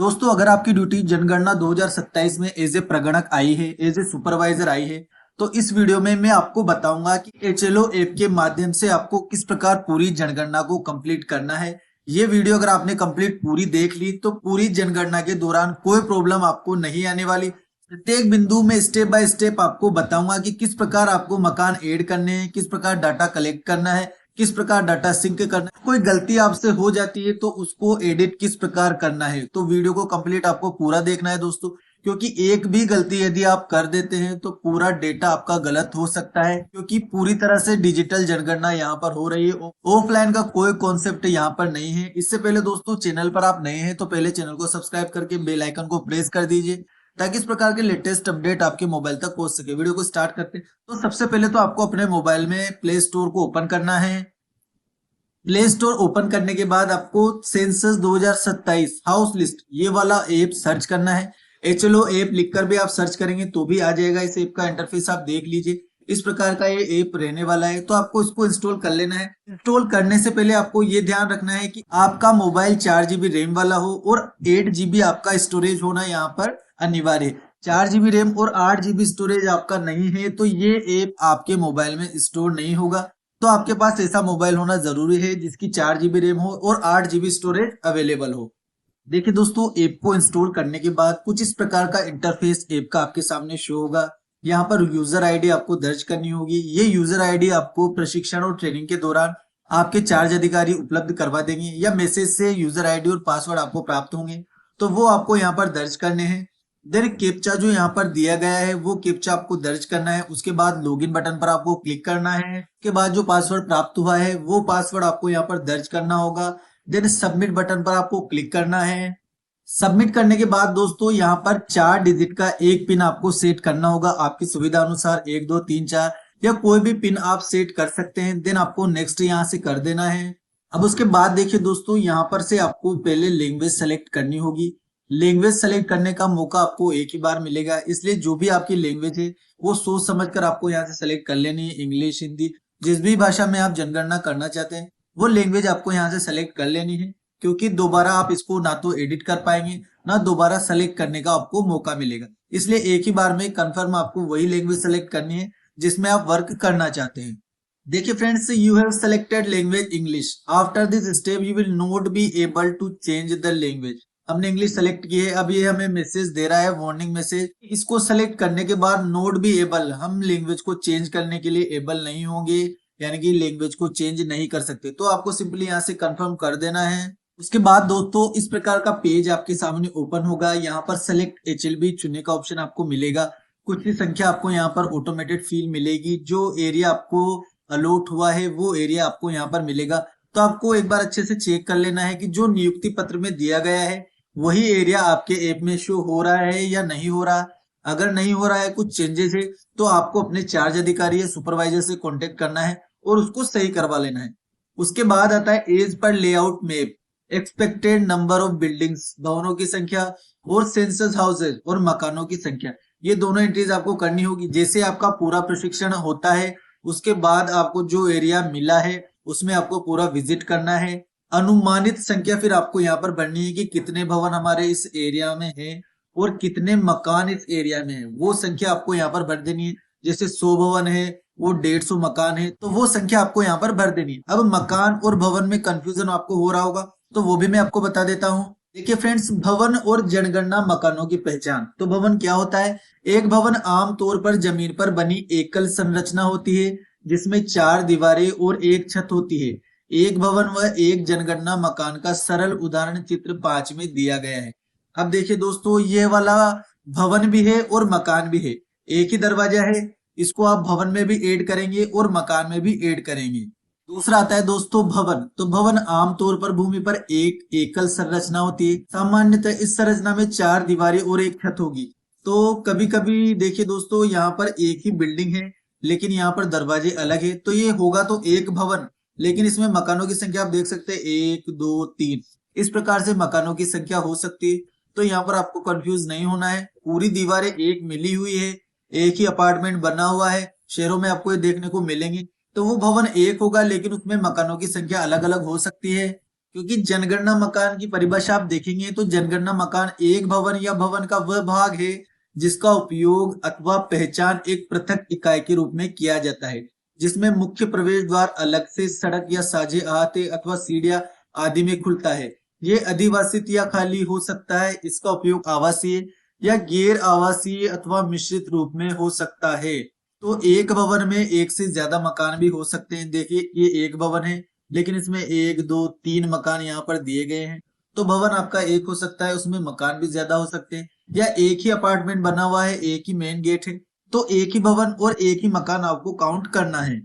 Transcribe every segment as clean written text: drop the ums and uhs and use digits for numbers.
दोस्तों, अगर आपकी ड्यूटी जनगणना 2027 में एज ए प्रगणक आई है, एज ए सुपरवाइजर आई है, तो इस वीडियो में मैं आपको बताऊंगा कि एचएलओ ऐप के माध्यम से आपको किस प्रकार पूरी जनगणना को कंप्लीट करना है। ये वीडियो अगर आपने कंप्लीट पूरी देख ली तो पूरी जनगणना के दौरान कोई प्रॉब्लम आपको नहीं आने वाली। प्रत्येक बिंदु में स्टेप बाय स्टेप आपको बताऊंगा कि किस प्रकार आपको मकान ऐड करने हैं, किस प्रकार डाटा कलेक्ट करना है, किस प्रकार डाटा सिंक करना है। कोई गलती आपसे हो जाती है तो उसको एडिट किस प्रकार करना है। तो वीडियो को कंप्लीट आपको पूरा देखना है दोस्तों, क्योंकि एक भी गलती यदि आप कर देते हैं तो पूरा डेटा आपका गलत हो सकता है, क्योंकि पूरी तरह से डिजिटल जनगणना यहाँ पर हो रही है। ऑफलाइन का कोई कॉन्सेप्ट यहाँ पर नहीं है। इससे पहले दोस्तों, चैनल पर आप नए हैं तो पहले चैनल को सब्सक्राइब करके बेल आइकन को प्रेस कर दीजिए, ताकि इस प्रकार के लेटेस्ट अपडेट आपके मोबाइल तक पहुंच सके। वीडियो को स्टार्ट करते हैं। तो सबसे पहले तो आपको अपने मोबाइल में प्ले स्टोर को ओपन करना है। प्ले स्टोर ओपन करने के बाद आपको सेंसस 2027 हाउस लिस्ट ये वाला ऐप सर्च करना है। एचएलओ ऐप लिखकर भी आप सर्च करेंगे तो भी आ जाएगा। इस ऐप का इंटरफेस आप देख लीजिए, इस प्रकार का ये ऐप रहने वाला है। तो आपको इसको इंस्टॉल कर लेना है। इंस्टॉल करने से पहले आपको ये ध्यान रखना है कि आपका मोबाइल 4 GB रैम वाला हो और 8 GB आपका स्टोरेज होना यहाँ पर अनिवार्य है। 4 GB रैम और 8 GB स्टोरेज आपका नहीं है तो ये ऐप आपके मोबाइल में स्टोर नहीं होगा। तो आपके पास ऐसा मोबाइल होना जरूरी है जिसकी 4 GB रैम हो और 8 GB स्टोरेज अवेलेबल हो। देखिए दोस्तों, ऐप को इंस्टॉल करने के बाद कुछ इस प्रकार का इंटरफेस ऐप का आपके सामने शो होगा। यहाँ पर यूजर आईडी आपको दर्ज करनी होगी। ये यूजर आईडी आपको प्रशिक्षण और ट्रेनिंग के दौरान आपके चार्ज अधिकारी उपलब्ध करवा देंगे, या मैसेज से यूजर आईडी और पासवर्ड आपको प्राप्त होंगे, तो वो आपको यहाँ पर दर्ज करने हैं। देन कैप्चा जो यहाँ पर दिया गया है वो कैप्चा आपको दर्ज करना है। उसके बाद लॉगिन बटन पर आपको क्लिक करना है। उसके बाद जो पासवर्ड प्राप्त हुआ है वो पासवर्ड आपको यहाँ पर दर्ज करना होगा। देन सबमिट बटन पर आपको क्लिक करना है। सबमिट करने के बाद दोस्तों, यहाँ पर 4 डिजिट का एक पिन आपको सेट करना होगा। आपकी सुविधा अनुसार 1 2 3 4 या कोई भी पिन आप सेट कर सकते हैं। देन आपको नेक्स्ट यहाँ से कर देना है। अब उसके बाद देखिए दोस्तों, यहाँ पर से आपको पहले लैंग्वेज सेलेक्ट करनी होगी। लैंग्वेज सेलेक्ट करने का मौका आपको एक ही बार मिलेगा, इसलिए जो भी आपकी लैंग्वेज है वो सोच समझकर आपको यहाँ से सेलेक्ट कर लेनी है। इंग्लिश, हिंदी, जिस भी भाषा में आप जनगणना करना चाहते हैं वो लैंग्वेज आपको यहाँ से सेलेक्ट कर लेनी है, क्योंकि दोबारा आप इसको ना तो एडिट कर पाएंगे ना दोबारा सेलेक्ट करने का आपको मौका मिलेगा। इसलिए एक ही बार में कंफर्म आपको वही लैंग्वेज सेलेक्ट करनी है जिसमें आप वर्क करना चाहते हैं। देखिए friends, you have selected language English. After this step you will not be able to change the language. हमने इंग्लिश सेलेक्ट की है। अब ये हमें मैसेज दे रहा है, वार्निंग मैसेज। इसको सेलेक्ट करने के बाद नोट बी एबल, हम लैंग्वेज को चेंज करने के लिए एबल नहीं होंगे, यानी कि लैंग्वेज को चेंज नहीं कर सकते। तो आपको सिंपली यहाँ से कंफर्म कर देना है। उसके बाद दोस्तों, इस प्रकार का पेज आपके सामने ओपन होगा। यहाँ पर सेलेक्ट एचएलबी चुनने का ऑप्शन आपको मिलेगा। कुछ ही संख्या आपको यहाँ पर ऑटोमेटेड फील मिलेगी। जो एरिया आपको अलॉट हुआ है वो एरिया आपको यहाँ पर मिलेगा। तो आपको एक बार अच्छे से चेक कर लेना है कि जो नियुक्ति पत्र में दिया गया है वही एरिया आपके ऐप में शो हो रहा है या नहीं हो रहा। अगर नहीं हो रहा है, कुछ चेंजेस है, तो आपको अपने चार्ज अधिकारी या सुपरवाइजर से कांटेक्ट करना है और उसको सही करवा लेना है। उसके बाद आता है as per layout map, expected number of buildings, भवनों की संख्या, और सेंसस हाउसेज और मकानों की संख्या। ये दोनों एंट्रीज आपको करनी होगी। जैसे आपका पूरा प्रशिक्षण होता है उसके बाद आपको जो एरिया मिला है उसमें आपको पूरा विजिट करना है। अनुमानित संख्या फिर आपको यहाँ पर भरनी है कि कितने भवन हमारे इस एरिया में है और कितने मकान इस एरिया में है, वो संख्या आपको यहाँ पर भर देनी है। जैसे 100 भवन है, वो 150 मकान है, तो वो संख्या आपको यहाँ पर भर देनी है। अब मकान और भवन में कंफ्यूजन आपको हो रहा होगा, तो वो भी मैं आपको बता देता हूँ। देखिए फ्रेंड्स, भवन और जनगणना मकानों की पहचान। तो भवन क्या होता है? एक भवन आमतौर पर जमीन पर बनी एकल संरचना होती है जिसमें 4 दीवारें और एक छत होती है। एक भवन व एक जनगणना मकान का सरल उदाहरण चित्र 5 में दिया गया है। अब देखिए दोस्तों, ये वाला भवन भी है और मकान भी है, एक ही दरवाजा है। इसको आप भवन में भी ऐड करेंगे और मकान में भी ऐड करेंगे। दूसरा आता है दोस्तों भवन। तो भवन आमतौर पर भूमि पर एक एकल संरचना होती है। सामान्यतः इस संरचना में 4 दीवारें और एक छत होगी। तो कभी कभी देखिए दोस्तों, यहाँ पर एक ही बिल्डिंग है लेकिन यहाँ पर दरवाजे अलग है, तो ये होगा तो एक भवन, लेकिन इसमें मकानों की संख्या आप देख सकते हैं 1 2 3, इस प्रकार से मकानों की संख्या हो सकती है। तो यहाँ पर आपको कंफ्यूज नहीं होना है। पूरी दीवारें एक मिली हुई है, एक ही अपार्टमेंट बना हुआ है, शहरों में आपको ये देखने को मिलेंगे। तो वो भवन एक होगा लेकिन उसमें मकानों की संख्या अलग अलग हो सकती है। क्योंकि जनगणना मकान की परिभाषा आप देखेंगे तो जनगणना मकान एक भवन या भवन का वह भाग है जिसका उपयोग अथवा पहचान एक पृथक इकाई के रूप में किया जाता है, जिसमें मुख्य प्रवेश द्वार अलग से सड़क या साझे अहाते अथवा सीढ़ियां आदि में खुलता है। ये अधिवासित या खाली हो सकता है। इसका उपयोग आवासीय या गैर आवासीय अथवा मिश्रित रूप में हो सकता है। तो एक भवन में एक से ज्यादा मकान भी हो सकते हैं। देखिए ये एक भवन है लेकिन इसमें एक दो तीन मकान यहाँ पर दिए गए हैं। तो भवन आपका एक हो सकता है, उसमें मकान भी ज्यादा हो सकते हैं, या एक ही अपार्टमेंट बना हुआ है, एक ही मेन गेट है, तो एक ही भवन और एक ही मकान आपको काउंट करना है।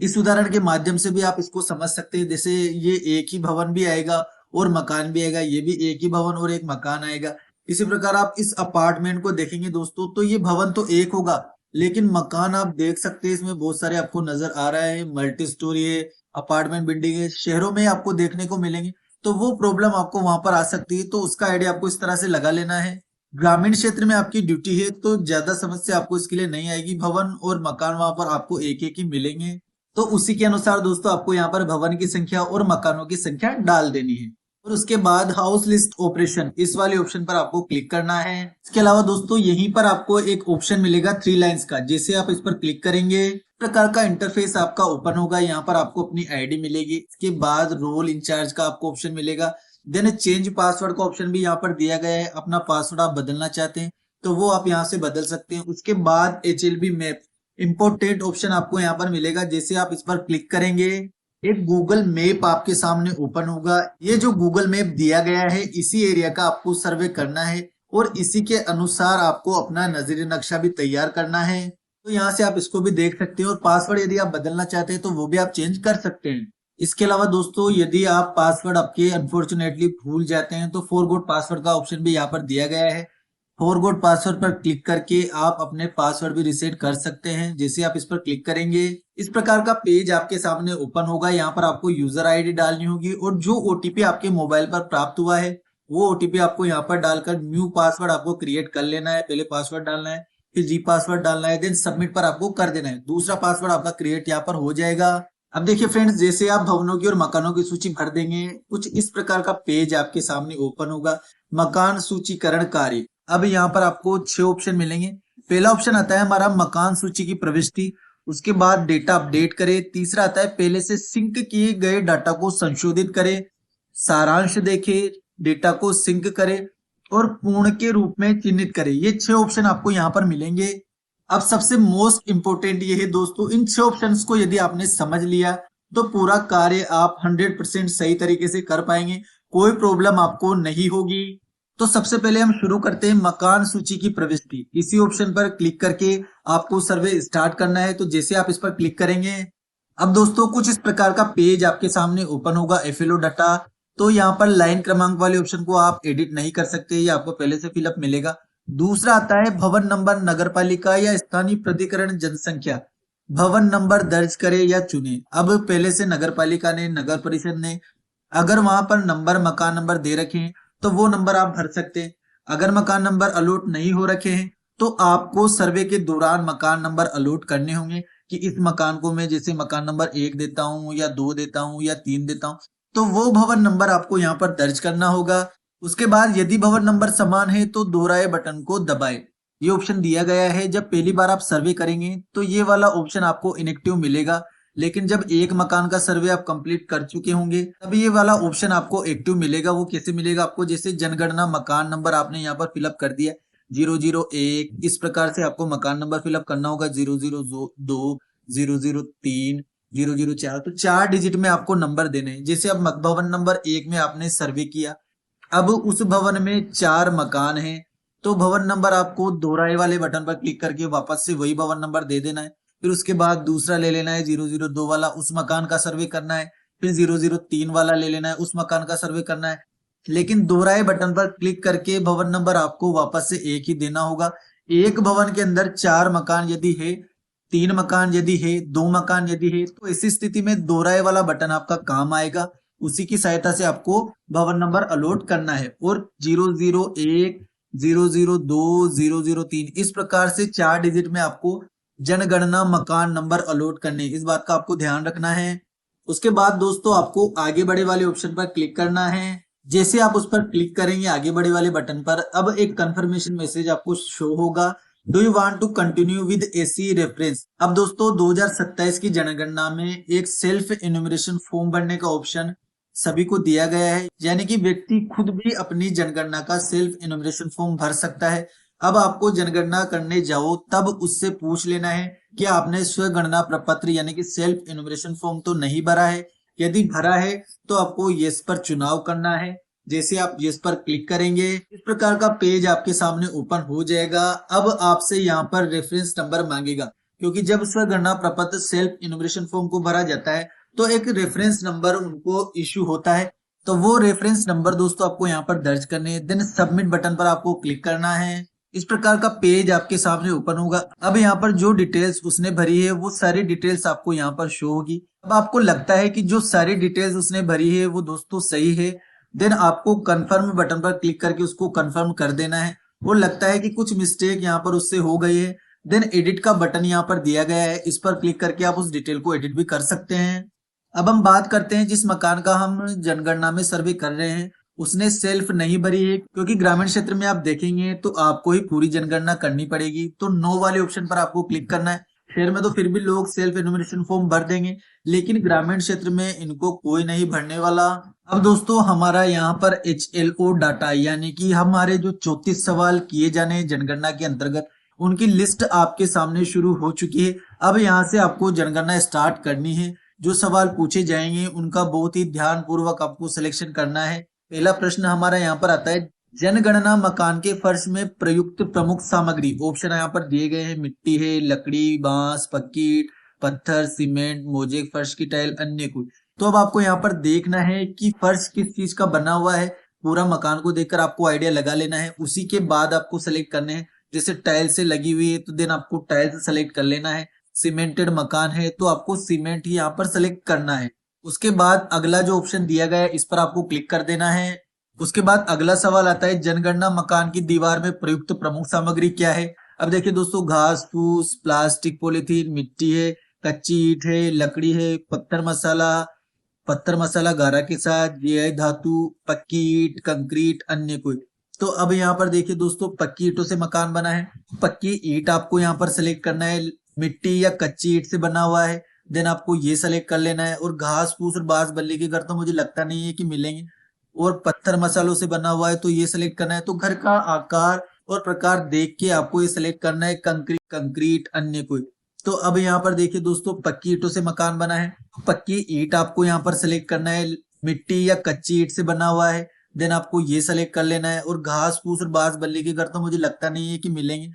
इस उदाहरण के माध्यम से भी आप इसको समझ सकते हैं। जैसे ये एक ही भवन भी आएगा और मकान भी आएगा, ये भी एक ही भवन और एक मकान आएगा। इसी प्रकार आप इस अपार्टमेंट को देखेंगे दोस्तों, तो ये भवन तो एक होगा लेकिन मकान आप देख सकते हैं इसमें बहुत सारे आपको नजर आ रहा है, मल्टी स्टोरी है, अपार्टमेंट बिल्डिंग है, शहरों में आपको देखने को मिलेंगे। तो वो प्रॉब्लम आपको वहां पर आ सकती है, तो उसका आइडिया आपको इस तरह से लगा लेना है। ग्रामीण क्षेत्र में आपकी ड्यूटी है तो ज्यादा समस्या आपको इसके लिए नहीं आएगी। भवन और मकान वहां पर आपको एक एक ही मिलेंगे, तो उसी के अनुसार दोस्तों आपको यहाँ पर भवन की संख्या और मकानों की संख्या डाल देनी है। और उसके बाद हाउस लिस्ट ऑपरेशन, इस वाले ऑप्शन पर आपको क्लिक करना है। इसके अलावा दोस्तों यहीं पर आपको एक ऑप्शन मिलेगा 3 लाइन्स का। जैसे आप इस पर क्लिक करेंगे इस प्रकार का इंटरफेस आपका ओपन होगा। यहाँ पर आपको अपनी आईडी मिलेगी। इसके बाद रोल इंचार्ज का आपको ऑप्शन मिलेगा। देन चेंज पासवर्ड का ऑप्शन भी यहाँ पर दिया गया है। अपना पासवर्ड आप बदलना चाहते हैं तो वो आप यहाँ से बदल सकते हैं। उसके बाद HLB मैप इंपोर्टेंट ऑप्शन आपको यहाँ पर मिलेगा। जैसे आप इस पर क्लिक करेंगे एक गूगल मैप आपके सामने ओपन होगा। ये जो गूगल मैप दिया गया है इसी एरिया का आपको सर्वे करना है और इसी के अनुसार आपको अपना नजरी नक्शा भी तैयार करना है। तो यहाँ से आप इसको भी देख सकते हैं और पासवर्ड यदि आप बदलना चाहते हैं तो वो भी आप चेंज कर सकते हैं। इसके अलावा दोस्तों यदि आप पासवर्ड आपके अनफॉर्चुनेटली भूल जाते हैं तो फॉरगॉट पासवर्ड का ऑप्शन भी यहाँ पर दिया गया है। फॉरगॉट पासवर्ड पर क्लिक करके आप अपने पासवर्ड भी रिसेट कर सकते हैं। जैसे आप इस पर क्लिक करेंगे इस प्रकार का पेज आपके सामने ओपन होगा। यहाँ पर आपको यूजर आईडी डालनी होगी और जो ओटीपी आपके मोबाइल पर प्राप्त हुआ है वो ओटीपी आपको यहाँ पर डालकर न्यू पासवर्ड आपको क्रिएट कर लेना है। पहले पासवर्ड डालना है, फिर जी पासवर्ड डालना है, देन सबमिट पर आपको कर देना है। दूसरा पासवर्ड आपका क्रिएट यहाँ पर हो जाएगा। अब देखिए फ्रेंड्स, जैसे आप भवनों की और मकानों की सूची भर देंगे कुछ इस प्रकार का पेज आपके सामने ओपन होगा। मकान सूचीकरण कार्य, अब यहाँ पर आपको 6 ऑप्शन मिलेंगे। पहला ऑप्शन आता है हमारा मकान सूची की प्रविष्टि, उसके बाद डेटा अपडेट करें। तीसरा आता है पहले से सिंक किए गए डाटा को संशोधित करें, सारांश देखें, डेटा को सिंक करें और पूर्ण के रूप में चिन्हित करें। ये 6 ऑप्शन आपको यहाँ पर मिलेंगे। अब सबसे मोस्ट इंपोर्टेंट ये है दोस्तों, इन 6 ऑप्शंस को यदि आपने समझ लिया तो पूरा कार्य आप 100% सही तरीके से कर पाएंगे, कोई प्रॉब्लम आपको नहीं होगी। तो सबसे पहले हम शुरू करते हैं मकान सूची की प्रविष्टि। इसी ऑप्शन पर क्लिक करके आपको सर्वे स्टार्ट करना है। तो जैसे आप इस पर क्लिक करेंगे अब दोस्तों कुछ इस प्रकार का पेज आपके सामने ओपन होगा। एफएलओ डाटा, तो यहाँ पर लाइन क्रमांक वाले ऑप्शन को आप एडिट नहीं कर सकते, ये आपको पहले से फिलअप मिलेगा। दूसरा आता है भवन नंबर, नगरपालिका या स्थानीय प्राधिकरण जनसंख्या, भवन नंबर दर्ज करे या चुने। अब पहले से नगरपालिका ने, नगर परिषद ने अगर वहां पर नंबर, मकान नंबर दे रखे हैं तो वो नंबर आप भर सकते हैं। अगर मकान नंबर अलॉट नहीं हो रखे हैं तो आपको सर्वे के दौरान मकान नंबर अलॉट करने होंगे कि इस मकान को मैं जैसे मकान नंबर 1 देता हूं या 2 देता हूं या 3 देता हूं, तो वो भवन नंबर आपको यहाँ पर दर्ज करना होगा। उसके बाद यदि भवन नंबर समान है तो दोहराए बटन को दबाए, ये ऑप्शन दिया गया है। जब पहली बार आप सर्वे करेंगे तो ये वाला ऑप्शन आपको इनएक्टिव मिलेगा, लेकिन जब एक मकान का सर्वे आप कंप्लीट कर चुके होंगे तब ये वाला ऑप्शन आपको एक्टिव मिलेगा। वो कैसे मिलेगा आपको, जैसे जनगणना मकान नंबर आपने यहाँ पर फिलअप कर दिया 001, इस प्रकार से आपको मकान नंबर फिलअप करना होगा 002, 003, 004, तो 4 डिजिट में आपको नंबर देने हैं। जैसे अब भवन नंबर 1 में आपने सर्वे किया, अब उस भवन में 4 मकान हैं, तो भवन नंबर आपको दोहराए वाले बटन पर क्लिक करके वापस से वही भवन नंबर दे देना है। फिर उसके बाद दूसरा ले लेना है 002 वाला, उस मकान का सर्वे करना है। फिर 003 वाला ले लेना है, उस मकान का सर्वे करना है। लेकिन दोहराए बटन पर क्लिक करके भवन नंबर आपको वापस से एक ही देना होगा। एक भवन के अंदर 4 मकान यदि है, 3 मकान यदि है, 2 मकान यदि है, तो ऐसी स्थिति में दोहराए वाला बटन आपका काम आएगा। उसी की सहायता से आपको भवन नंबर अलॉट करना है। और 001, 002, 003 इस प्रकार से 4 डिजिट में आपको जनगणना मकान नंबर अलॉट करने, इस बात का आपको ध्यान रखना है। उसके बाद दोस्तों आपको आगे बढ़े वाले ऑप्शन पर क्लिक करना है। जैसे आप उस पर क्लिक करेंगे आगे बढ़े वाले बटन पर, अब एक कंफर्मेशन मैसेज आपको शो होगा, do you want to continue with AC reference. अब दोस्तों 2027 की जनगणना में एक सेल्फ इन्यूमरेशन फॉर्म भरने का ऑप्शन सभी को दिया गया है, यानी कि व्यक्ति खुद भी अपनी जनगणना का सेल्फ इन्यूमरेशन फॉर्म भर सकता है। अब आपको जनगणना करने जाओ तब उससे पूछ लेना है कि आपने स्वगणना प्रपत्र यानी कि सेल्फ इन्यूमरेशन फॉर्म तो नहीं भरा है। यदि भरा है तो आपको यस पर चुनाव करना है। जैसे आप यस पर क्लिक करेंगे इस प्रकार का पेज आपके सामने ओपन हो जाएगा। अब आपसे यहाँ पर रेफरेंस नंबर मांगेगा, क्योंकि जब स्वगणना प्रपत्र सेल्फ इन्यूमरेशन फॉर्म को भरा जाता है तो एक रेफरेंस नंबर उनको इश्यू होता है। तो वो रेफरेंस नंबर दोस्तों आपको यहाँ पर दर्ज करने हैं। देन सबमिट बटन पर आपको क्लिक करना है। इस प्रकार का पेज आपके सामने ओपन होगा। अब यहाँ पर जो डिटेल्स उसने भरी है वो सारी डिटेल्स आपको यहाँ पर शो होगी। अब आपको लगता है कि जो सारी डिटेल्स उसने भरी है वो दोस्तों सही है, देन आपको कंफर्म बटन पर क्लिक करके उसको कंफर्म कर देना है। वो लगता है कि कुछ मिस्टेक यहाँ पर उससे हो गई है, देन एडिट का बटन यहाँ पर दिया गया है, इस पर क्लिक करके आप उस डिटेल को एडिट भी कर सकते हैं। अब हम बात करते हैं जिस मकान का हम जनगणना में सर्वे कर रहे हैं उसने सेल्फ नहीं भरी है, क्योंकि ग्रामीण क्षेत्र में आप देखेंगे तो आपको ही पूरी जनगणना करनी पड़ेगी। तो नो वाले ऑप्शन पर आपको क्लिक करना है। शहर में तो फिर भी लोग सेल्फ इन्यूमरेशन फॉर्म भर देंगे, लेकिन ग्रामीण क्षेत्र में इनको कोई नहीं भरने वाला। अब दोस्तों हमारा यहाँ पर HLO डाटा यानी कि हमारे जो 34 सवाल किए जाने हैं जनगणना के अंतर्गत उनकी लिस्ट आपके सामने शुरू हो चुकी है। अब यहाँ से आपको जनगणना स्टार्ट करनी है। जो सवाल पूछे जाएंगे उनका बहुत ही ध्यान पूर्वक आपको सिलेक्शन करना है। पहला प्रश्न हमारा यहाँ पर आता है, जनगणना मकान के फर्श में प्रयुक्त प्रमुख सामग्री। ऑप्शन यहाँ पर दिए गए हैं, मिट्टी है, लकड़ी, बांस, पक्की, पत्थर, सीमेंट, मोजेक फर्श की टाइल, अन्य कुछ। तो अब आपको यहाँ पर देखना है कि फर्श किस चीज का बना हुआ है। पूरा मकान को देखकर आपको आइडिया लगा लेना है। उसी के बाद आपको सेलेक्ट करने हैं। जैसे टाइल से लगी हुई है तो देन आपको टाइल से सेलेक्ट कर लेना है। सीमेंटेड मकान है तो आपको सीमेंट ही यहाँ पर सेलेक्ट करना है। उसके बाद अगला जो ऑप्शन दिया गया है इस पर आपको क्लिक कर देना है। उसके बाद अगला सवाल आता है, जनगणना मकान की दीवार में प्रयुक्त प्रमुख सामग्री क्या है। अब देखिए दोस्तों, घास फूस, प्लास्टिक, पॉलीथीन, मिट्टी है, कच्ची ईंट है, लकड़ी है, पत्थर मसाला गारा के साथ, जीआई धातु, पक्की ईंट, कंक्रीट, अन्य कोई। तो अब यहाँ पर देखिए दोस्तों, पक्की ईंटों से मकान बना है। पक्की ईंट आपको यहाँ पर सिलेक्ट करना है। मिट्टी या कच्ची ईंट से बना हुआ है, देन आपको ये सेलेक्ट कर लेना है। और घास फूस और बांस बल्ली के घर तो मुझे लगता नहीं है कि मिलेंगे। और पत्थर मसालों से बना हुआ है तो ये सेलेक्ट करना है। तो घर का आकार और प्रकार देख के आपको ये सेलेक्ट करना है, कंक्रीट अन्य कोई। तो अब यहाँ पर देखिए दोस्तों, पक्की ईंटों से मकान बना है। पक्की ईंट आपको यहाँ पर सेलेक्ट करना है। मिट्टी या कच्ची ईंट से बना हुआ है, देन आपको ये सेलेक्ट कर लेना है। और घास फूस और बांस बल्ली के घर तो मुझे लगता नहीं है कि मिलेंगे।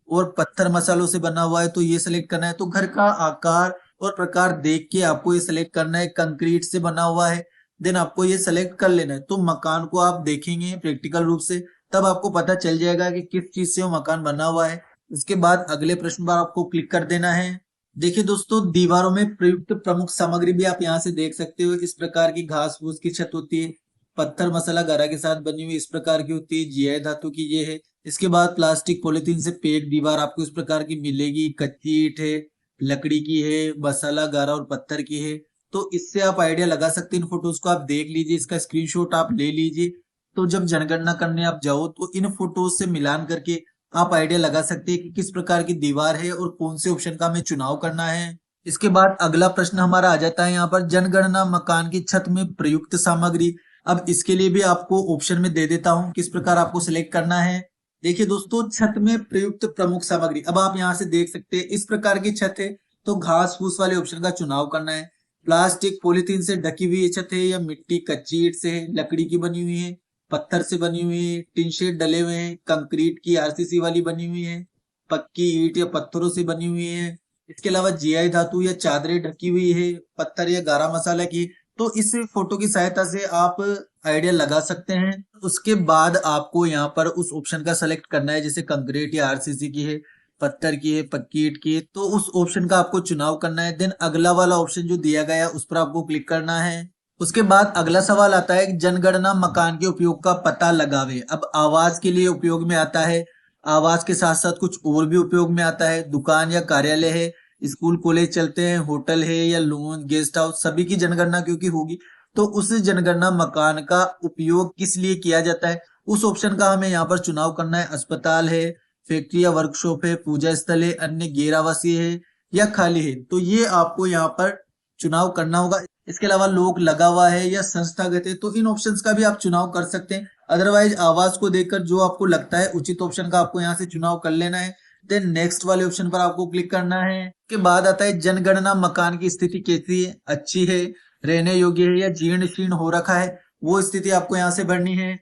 और पत्थर मसालों से बना हुआ है तो ये सेलेक्ट करना है। तो घर का आकार और प्रकार देख के आपको ये सेलेक्ट करना है। कंक्रीट से बना हुआ है, देन आपको ये सेलेक्ट कर लेना है। तो मकान को आप देखेंगे प्रैक्टिकल रूप से तब आपको पता चल जाएगा कि किस चीज से वो मकान बना हुआ है। उसके बाद अगले प्रश्न पर आपको क्लिक कर देना है। देखिए दोस्तों, दीवारों में प्रयुक्त प्रमुख सामग्री भी आप यहाँ से देख सकते हो। इस प्रकार की घास फूस की छत होती है, पत्थर मसाला गारा के साथ बनी हुई इस प्रकार की होती है, जीआई धातु की ये है। इसके बाद प्लास्टिक पॉलिथीन से पैक दीवार आपको इस प्रकार की मिलेगी। कच्ची ईंट है, लकड़ी की है, मसाला गारा और पत्थर की है। तो इससे आप आइडिया लगा सकते हैं। इन फोटोज को आप देख लीजिए, इसका स्क्रीनशॉट आप ले लीजिए। तो जब जनगणना करने आप जाओ तो इन फोटोज से मिलान करके आप आइडिया लगा सकते हैं कि किस प्रकार की दीवार है और कौन से ऑप्शन का हमें चुनाव करना है। इसके बाद अगला प्रश्न हमारा आ जाता है यहाँ पर, जनगणना मकान की छत में प्रयुक्त सामग्री। अब इसके लिए भी आपको ऑप्शन में दे देता हूँ किस प्रकार आपको सिलेक्ट करना है। देखिए दोस्तों, छत में प्रयुक्त प्रमुख सामग्री, अब आप यहाँ से देख सकते हैं इस प्रकार की छत है तो घास फूस वाले ऑप्शन का चुनाव करना है। प्लास्टिक पॉलिथीन से ढकी हुई छत है या मिट्टी कच्ची ईंट से है, लकड़ी की बनी हुई है, पत्थर से बनी हुई है, टिन शेड डले हुए हैं, कंक्रीट की आरसीसी वाली बनी हुई है, पक्की ईंट या पत्थरों से बनी हुई है। इसके अलावा जीआई धातु या चादरें ढकी हुई है, पत्थर या गारा मसाला की। तो इस फोटो की सहायता से आप आइडिया लगा सकते हैं। उसके बाद आपको यहाँ पर उस ऑप्शन का सेलेक्ट करना है, जैसे कंक्रीट या आरसीसी की है, पत्थर की है, पक्की ईंट की है, तो उस ऑप्शन का आपको चुनाव करना है। देन अगला वाला ऑप्शन जो दिया गया है उस पर आपको क्लिक करना है। उसके बाद अगला सवाल आता है, जनगणना मकान के उपयोग का पता लगावे। अब आवास के लिए उपयोग में आता है, आवास के साथ साथ कुछ और भी उपयोग में आता है। दुकान या कार्यालय है स्कूल कॉलेज चलते हैं, होटल है या लोन गेस्ट हाउस, सभी की जनगणना क्योंकि होगी, तो उस जनगणना मकान का उपयोग किस लिए किया जाता है, उस ऑप्शन का हमें यहाँ पर चुनाव करना है। अस्पताल है, फैक्ट्री या वर्कशॉप है, पूजा स्थल है, अन्य गैर आवासीय है या खाली है, तो ये आपको यहाँ पर चुनाव करना होगा। इसके अलावा लोक लगा हुआ है या संस्थागत है, तो इन ऑप्शंस का भी आप चुनाव कर सकते हैं। अदरवाइज आवाज को देखकर जो आपको लगता है उचित ऑप्शन का आपको यहाँ से चुनाव कर लेना है। देन नेक्स्ट वाले ऑप्शन पर आपको क्लिक करना है। के बाद आता है जनगणना मकान की स्थिति कैसी है, अच्छी है, रहने योग्य है या जीर्ण शीर्ण हो रखा है, वो स्थिति आपको यहाँ से भरनी है।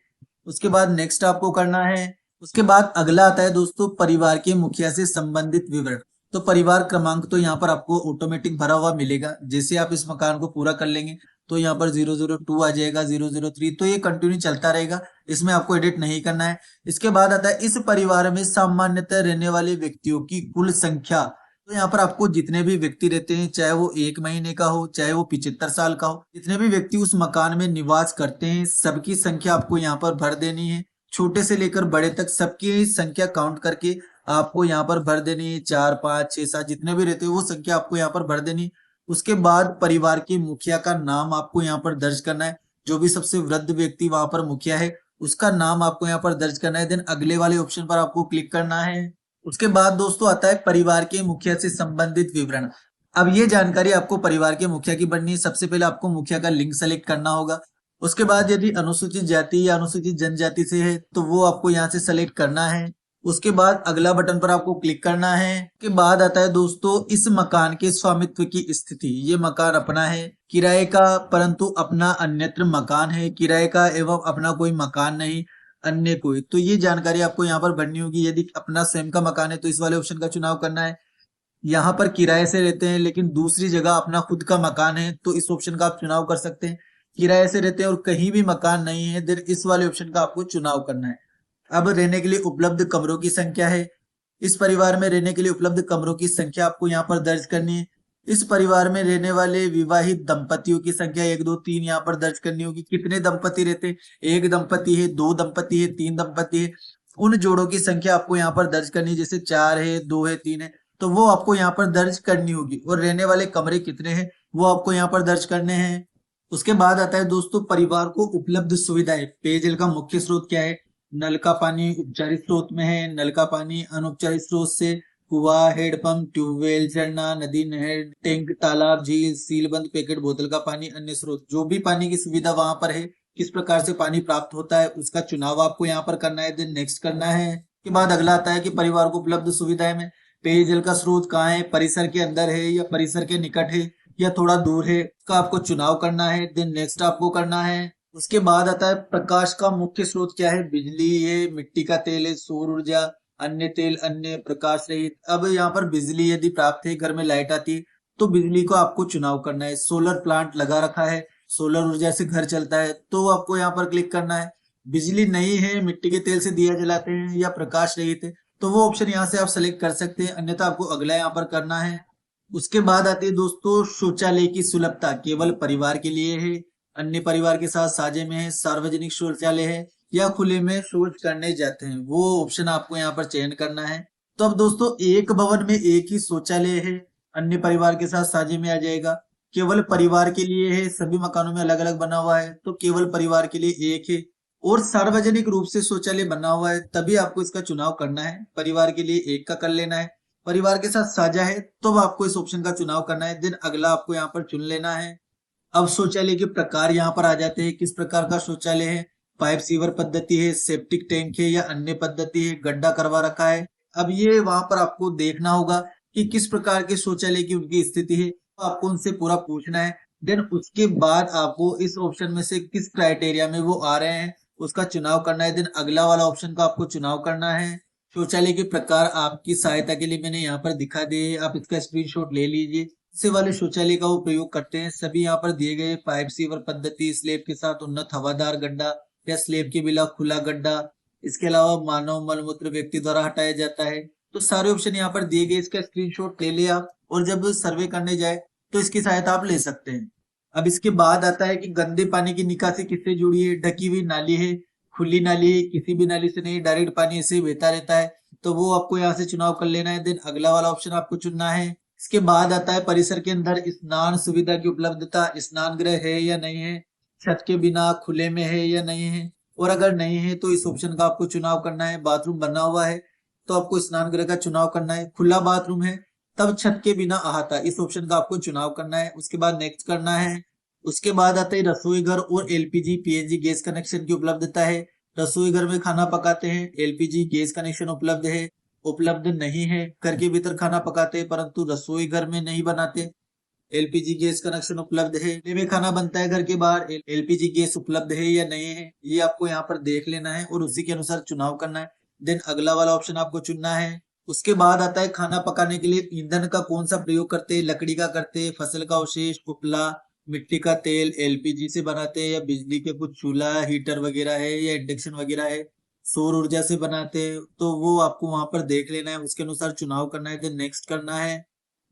उसके बाद नेक्स्ट आपको करना है। उसके बाद अगला आता है दोस्तों परिवार के मुखिया से संबंधित विवरण। तो परिवार क्रमांक तो यहाँ पर आपको ऑटोमेटिक भरा हुआ मिलेगा। जैसे आप इस मकान को पूरा कर लेंगे तो यहाँ पर 002 आ जाएगा, 003, तो ये कंटिन्यू चलता रहेगा, इसमें आपको एडिट नहीं करना है। इसके बाद आता है इस परिवार में सामान्यतः रहने वाले व्यक्तियों की कुल संख्या। तो यहाँ पर आपको जितने भी व्यक्ति रहते हैं, चाहे वो 1 महीने का हो, चाहे वो 75 साल का हो, जितने भी व्यक्ति उस मकान में निवास करते हैं, सबकी संख्या आपको यहाँ पर भर देनी है। छोटे से लेकर बड़े तक सबकी संख्या काउंट करके आपको यहाँ पर भर देनी है। 4, 5, 6, 7 जितने भी रहते हैं वो संख्या आपको यहाँ पर भर देनी। उसके बाद परिवार के मुखिया का नाम आपको यहाँ पर दर्ज करना है। जो भी सबसे वृद्ध व्यक्ति वहां पर मुखिया है उसका नाम आपको यहाँ पर दर्ज करना है। देन अगले वाले ऑप्शन पर आपको क्लिक करना है। उसके बाद दोस्तों आता है परिवार के मुखिया से संबंधित विवरण। अब ये जानकारी आपको परिवार के मुखिया की बननी है। सबसे पहले आपको मुखिया का लिंक सेलेक्ट करना होगा। उसके बाद यदि अनुसूचित जाति या अनुसूचित जनजाति से है तो वो आपको यहाँ से सेलेक्ट करना है। उसके बाद अगला बटन पर आपको क्लिक करना है। के बाद आता है दोस्तों इस मकान के स्वामित्व की स्थिति। ये मकान अपना है, किराए का परंतु अपना अन्यत्र मकान है, किराए का एवं अपना कोई मकान नहीं, अन्य कोई। तो ये जानकारी आपको यहाँ पर भरनी होगी। यदि अपना स्वयं का मकान है तो इस वाले ऑप्शन का चुनाव करना है। यहाँ पर किराए से रहते हैं लेकिन दूसरी जगह अपना खुद का मकान है तो इस ऑप्शन का आप चुनाव कर सकते हैं। किराए से रहते हैं और कहीं भी मकान नहीं है, देन इस वाले ऑप्शन का आपको चुनाव करना है। अब रहने के लिए उपलब्ध कमरों की संख्या है। इस परिवार में रहने के लिए उपलब्ध कमरों की संख्या आपको यहाँ पर दर्ज करनी है। इस परिवार में रहने वाले विवाहित दंपतियों की संख्या 1, 2, 3 यहाँ पर दर्ज करनी होगी। कितने दंपति रहते हैं, 1 दंपति है, 2 दंपति है, 3 दंपति है, उन जोड़ों की संख्या आपको यहाँ पर दर्ज करनी है। जैसे 4 है, 2 है, 3 है, तो वो आपको यहाँ पर दर्ज करनी होगी। और रहने वाले कमरे कितने हैं वो आपको यहाँ पर दर्ज करने हैं। उसके बाद आता है दोस्तों परिवार को उपलब्ध सुविधाएं। पेयजल का मुख्य स्रोत क्या है, नल का पानी उपचारित स्रोत में है, नल का पानी अनुपचारित स्रोत से, कुआं, हेडपंप, ट्यूबवेल, झरना, नदी, नहर, टैंक, तालाब, झील, सीलबंद पैकेट बोतल का पानी, अन्य स्रोत। जो भी पानी की सुविधा वहां पर है, किस प्रकार से पानी प्राप्त होता है उसका चुनाव आपको यहाँ पर करना है। देन नेक्स्ट करना है। के बाद अगला आता है कि परिवार को उपलब्ध सुविधाएं में पेयजल का स्रोत कहाँ है, परिसर के अंदर है या परिसर के निकट है या थोड़ा दूर है, इसका आपको चुनाव करना है। देन नेक्स्ट आपको करना है। उसके बाद आता है प्रकाश का मुख्य स्रोत क्या है, बिजली है, मिट्टी का तेल है, सौर ऊर्जा, अन्य तेल, अन्य प्रकाश रहित। अब यहाँ पर बिजली यदि प्राप्त है, घर में लाइट आती है तो बिजली को आपको चुनाव करना है। सोलर प्लांट लगा रखा है, सोलर ऊर्जा से घर चलता है तो आपको यहाँ पर क्लिक करना है। बिजली नहीं है, मिट्टी के तेल से दिया जलाते हैं या प्रकाश रहित है, तो वो ऑप्शन यहाँ से आप सेलेक्ट कर सकते हैं, अन्यथा आपको अगला यहाँ पर करना है। उसके बाद आती है दोस्तों शौचालय की सुलभता। केवल परिवार के लिए है, अन्य परिवार के साथ साझे में है, सार्वजनिक शौचालय है या खुले में शौच करने जाते हैं, वो ऑप्शन आपको यहाँ पर चयन करना है। तो अब दोस्तों एक भवन में एक ही शौचालय है, अन्य परिवार के साथ साझे में आ जाएगा। केवल परिवार के लिए है, सभी मकानों में अलग अलग बना हुआ है तो केवल परिवार के लिए एक है। और सार्वजनिक रूप से शौचालय बना हुआ है तभी आपको इसका चुनाव करना है। परिवार के लिए एक का कर लेना है, परिवार के साथ साझा है तो आपको इस ऑप्शन का चुनाव करना है। देन अगला आपको यहाँ पर चुन लेना है। अब शौचालय के प्रकार यहाँ पर आ जाते हैं, किस प्रकार का शौचालय है, पाइप सीवर पद्धति है, सेप्टिक टैंक है या अन्य पद्धति है, गड्ढा करवा रखा है। अब ये वहां पर आपको देखना होगा कि किस प्रकार के शौचालय की उनकी स्थिति है, तो आपको उनसे पूरा पूछना है। देन उसके बाद आपको इस ऑप्शन में से किस क्राइटेरिया में वो आ रहे हैं उसका चुनाव करना है। देन अगला वाला ऑप्शन का आपको चुनाव करना है। शौचालय के प्रकार आपकी सहायता के लिए मैंने यहाँ पर दिखा दिए, आप इसका स्क्रीनशॉट ले लीजिए। से वाले शौचालय का वो प्रयोग करते हैं। सभी यहाँ पर दिए गए पाइप सीवर पद्धति, स्लेब के साथ उन्नत हवादार गड्ढा या स्लेब के बिना खुला गड्ढा, इसके अलावा मानव मलमूत्र व्यक्ति द्वारा हटाया जाता है। तो सारे ऑप्शन यहाँ पर दिए गए, इसका स्क्रीनशॉट ले लिया आप और जब सर्वे करने जाए तो इसकी सहायता आप ले सकते हैं। अब इसके बाद आता है कि गंदे पानी की निकासी किससे जुड़ी है, ढकी हुई नाली है, खुली नाली है, किसी भी नाली से नहीं, डायरेक्ट पानी ऐसे ही बहता रहता है, तो वो आपको यहाँ से चुनाव कर लेना है। देन अगला वाला ऑप्शन आपको चुनना है। इसके बाद आता है परिसर के अंदर स्नान सुविधा की उपलब्धता, स्नान गृह है या नहीं है, छत के बिना खुले में है या नहीं है, और अगर नहीं है तो इस ऑप्शन का आपको चुनाव करना है। बाथरूम बना हुआ है तो आपको स्नान गृह का चुनाव करना है। खुला बाथरूम है तब छत के बिना अहाता, इस ऑप्शन का आपको चुनाव करना है। उसके बाद नेक्स्ट करना है। उसके बाद आता है रसोई घर और एलपीजी पीएनजी गैस कनेक्शन की उपलब्धता है। रसोई घर में खाना पकाते हैं, एलपीजी गैस कनेक्शन उपलब्ध है, उपलब्ध नहीं है, घर के भीतर खाना पकाते हैं परंतु रसोई घर में नहीं बनाते, एलपीजी गैस कनेक्शन उपलब्ध है। चूल्हे में खाना बनता है घर के बाहर, एलपीजी गैस उपलब्ध है या नहीं है, ये आपको यहाँ पर देख लेना है और उसी के अनुसार चुनाव करना है। देन अगला वाला ऑप्शन आपको चुनना है। उसके बाद आता है खाना पकाने के लिए ईंधन का कौन सा प्रयोग करते हैं, लकड़ी का करते हैं, फसल का अवशेष, उपला, मिट्टी का तेल, एलपीजी से बनाते हैं या बिजली के कुछ चूल्हा हीटर वगैरह है या इंडक्शन वगैरह है, सौर ऊर्जा से बनाते हैं, तो वो आपको वहां पर देख लेना है, उसके अनुसार चुनाव करना है। देन नेक्स्ट करना है।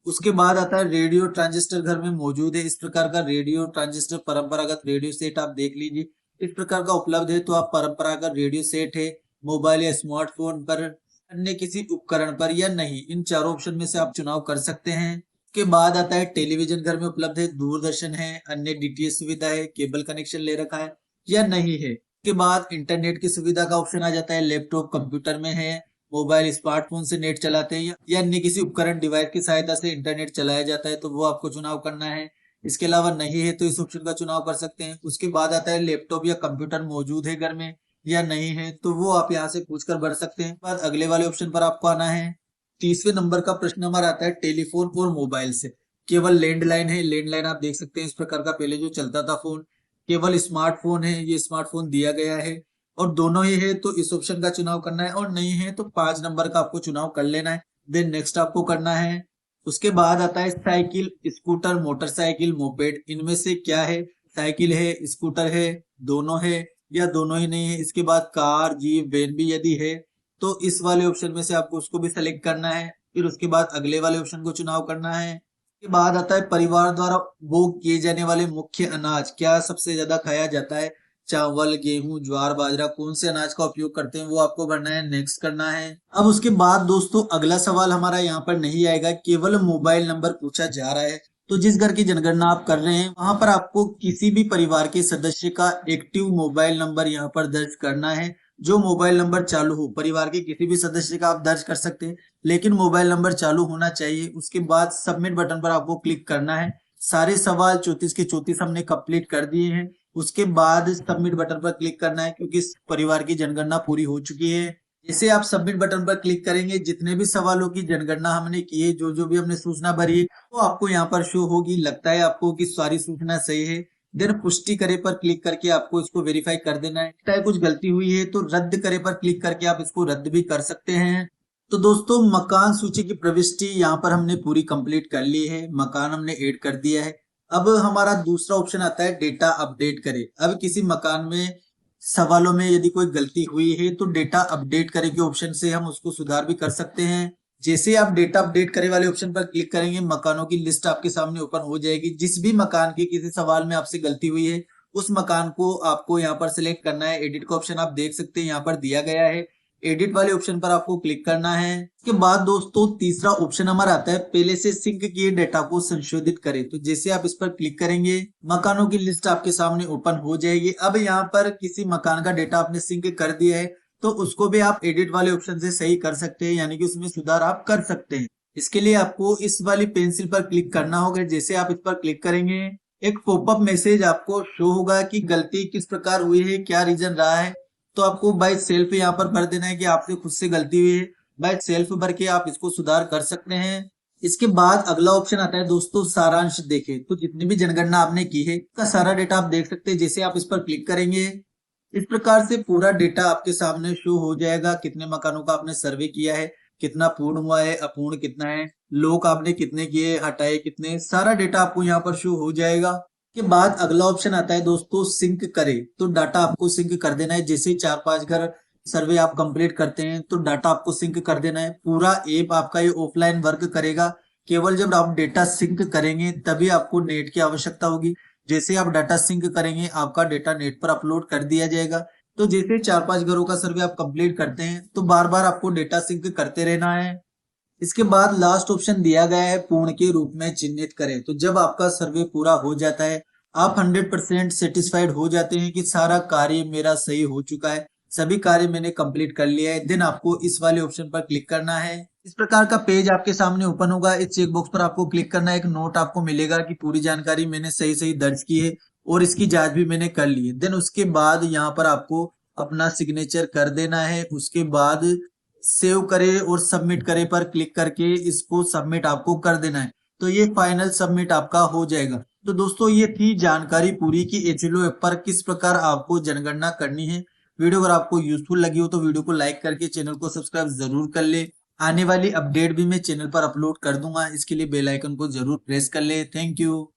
उसके बाद आता है रेडियो ट्रांजिस्टर घर में मौजूद है। इस प्रकार का रेडियो ट्रांजिस्टर परंपरागत रेडियो सेट आप देख लीजिए, इस प्रकार का उपलब्ध है तो आप परंपरागत रेडियो सेट है मोबाइल या स्मार्टफोन पर, अन्य किसी उपकरण पर या नहीं, इन चारों ऑप्शन में से आप चुनाव कर सकते हैं। के बाद आता है टेलीविजन घर में उपलब्ध है, दूरदर्शन है, अन्य डीटीएच सुविधा है, केबल कनेक्शन ले रखा है या नहीं है। के बाद इंटरनेट की सुविधा का ऑप्शन आ जाता है, लैपटॉप कंप्यूटर में है, मोबाइल स्मार्टफोन से नेट चलाते हैं या अन्य किसी उपकरण डिवाइस की सहायता से इंटरनेट चलाया जाता है, तो वो आपको चुनाव करना है। इसके अलावा नहीं है तो इस ऑप्शन का चुनाव कर सकते हैं। उसके बाद आता है लैपटॉप या कंप्यूटर मौजूद है घर में या नहीं है, तो वो आप यहाँ से पूछकर भर सकते हैं। बाद अगले वाले ऑप्शन पर आपको आना है। तीसवें नंबर का प्रश्न हमारा आता है टेलीफोन और मोबाइल से केवल लैंडलाइन है, लैंडलाइन आप देख सकते हैं इस प्रकार का पहले जो चलता था फोन, केवल स्मार्टफोन है, ये स्मार्टफोन दिया गया है और दोनों ही है तो इस ऑप्शन का चुनाव करना है, और नहीं है तो 5 नंबर का आपको चुनाव कर लेना है। देन नेक्स्ट आपको करना है। उसके बाद आता है साइकिल, स्कूटर, मोटरसाइकिल, मोपेड, इनमें से क्या है, साइकिल है, स्कूटर है, दोनों है या दोनों ही नहीं है। इसके बाद कार, जीप, वैन भी यदि है तो इस वाले ऑप्शन में से आपको उसको भी सेलेक्ट करना है। फिर उसके बाद अगले वाले ऑप्शन को चुनाव करना है। उसके बाद आता है परिवार द्वारा भोग किए जाने वाले मुख्य अनाज, क्या सबसे ज्यादा खाया जाता है, चावल, गेहूं, ज्वार, बाजरा, कौन से अनाज का उपयोग करते हैं वो आपको भरना है, नेक्स्ट करना है। अब उसके बाद दोस्तों अगला सवाल हमारा यहाँ पर नहीं आएगा, केवल मोबाइल नंबर पूछा जा रहा है। तो जिस घर की जनगणना आप कर रहे हैं वहां पर आपको किसी भी परिवार के सदस्य का एक्टिव मोबाइल नंबर यहाँ पर दर्ज करना है। जो मोबाइल नंबर चालू हो, परिवार के किसी भी सदस्य का आप दर्ज कर सकते हैं लेकिन मोबाइल नंबर चालू होना चाहिए। उसके बाद सबमिट बटन पर आपको क्लिक करना है। सारे सवाल 34 के 34 हमने कंप्लीट कर दिए हैं। उसके बाद सबमिट बटन पर क्लिक करना है क्योंकि इस परिवार की जनगणना पूरी हो चुकी है। जैसे आप सबमिट बटन पर क्लिक करेंगे जितने भी सवालों की जनगणना हमने की है, जो जो भी हमने सूचना भरी है वो आपको यहाँ पर शो होगी। लगता है आपको कि सारी सूचना सही है, देन पुष्टि करे पर क्लिक करके आपको इसको वेरीफाई कर देना है। लगता है कुछ गलती हुई है तो रद्द करे पर क्लिक करके आप इसको रद्द भी कर सकते हैं। तो दोस्तों मकान सूची की प्रविष्टि यहाँ पर हमने पूरी कंप्लीट कर ली है, मकान हमने ऐड कर दिया है। अब हमारा दूसरा ऑप्शन आता है डेटा अपडेट करे। अब किसी मकान में सवालों में यदि कोई गलती हुई है तो डेटा अपडेट करे के ऑप्शन से हम उसको सुधार भी कर सकते हैं। जैसे आप डेटा अपडेट करे वाले ऑप्शन पर क्लिक करेंगे मकानों की लिस्ट आपके सामने ओपन हो जाएगी। जिस भी मकान की किसी सवाल में आपसे गलती हुई है उस मकान को आपको यहाँ पर सिलेक्ट करना है। एडिट का ऑप्शन आप देख सकते हैं यहाँ पर दिया गया है, एडिट वाले ऑप्शन पर आपको क्लिक करना है। इसके बाद दोस्तों तीसरा ऑप्शन हमारा आता है पहले से सिंक किए डेटा को संशोधित करें। तो जैसे आप इस पर क्लिक करेंगे मकानों की लिस्ट आपके सामने ओपन हो जाएगी। अब यहाँ पर किसी मकान का डेटा आपने सिंक कर दिया है तो उसको भी आप एडिट वाले ऑप्शन से सही कर सकते हैं, यानी कि उसमें सुधार आप कर सकते हैं। इसके लिए आपको इस वाली पेंसिल पर क्लिक करना होगा। जैसे आप इस पर क्लिक करेंगे एक पॉपअप मैसेज आपको शो होगा कि गलती किस प्रकार हुई है, क्या रीजन रहा है। तो आपको बाय सेल्फ यहाँ पर भर देना है कि आपसे खुद से गलती हुई है, बाय सेल्फ भर के आप इसको सुधार कर सकते हैं। इसके बाद अगला ऑप्शन आता है दोस्तों सारांश देखें। तो जितनी भी जनगणना आपने की है उसका सारा डेटा आप देख सकते हैं। जैसे आप इस पर क्लिक करेंगे इस प्रकार से पूरा डेटा आपके सामने शो हो जाएगा। कितने मकानों का आपने सर्वे किया है, कितना पूर्ण हुआ है, अपूर्ण कितना है, लोग आपने कितने किए, हटाए कितने, सारा डेटा आपको यहाँ पर शो हो जाएगा। के बाद अगला ऑप्शन आता है दोस्तों सिंक करे। तो डाटा आपको सिंक कर देना है। जैसे 4-5 घर सर्वे आप कंप्लीट करते हैं तो डाटा आपको सिंक कर देना है। पूरा ऐप आपका ये ऑफलाइन वर्क करेगा, केवल जब आप डेटा सिंक करेंगे तभी आपको नेट की आवश्यकता होगी। जैसे आप डाटा सिंक करेंगे आपका डेटा नेट पर अपलोड कर दिया जाएगा। तो जैसे 4-5 घरों का सर्वे आप कंप्लीट करते हैं तो बार बार आपको डेटा सिंक करते रहना है। इसके बाद लास्ट ऑप्शन दिया गया है पूर्ण के रूप में चिन्हित करें। तो जब आपका सर्वे पूरा हो जाता है, आप 100% सेटिस्फाइड हो जाते हैं कि सारा कार्य मेरा सही हो चुका है, सभी कार्य मैंने कंप्लीट कर लिया है, देन आपको इस वाले ऑप्शन पर क्लिक करना है। इस प्रकार का पेज आपके सामने ओपन होगा। इस चेक बॉक्स पर आपको क्लिक करना है। एक नोट आपको मिलेगा कि पूरी जानकारी मैंने सही सही दर्ज की है और इसकी जांच भी मैंने कर ली है। देन उसके बाद यहाँ पर आपको अपना सिग्नेचर कर देना है। उसके बाद सेव करे और सबमिट करे पर क्लिक करके इसको सबमिट आपको कर देना है। तो ये फाइनल सबमिट आपका हो जाएगा। तो दोस्तों ये थी जानकारी पूरी कि एचएलओ ऐप पर किस प्रकार आपको जनगणना करनी है। वीडियो अगर आपको यूजफुल लगी हो तो वीडियो को लाइक करके चैनल को सब्सक्राइब जरूर कर ले। आने वाली अपडेट भी मैं चैनल पर अपलोड कर दूंगा, इसके लिए बेल आइकन को जरूर प्रेस कर ले। Thank you.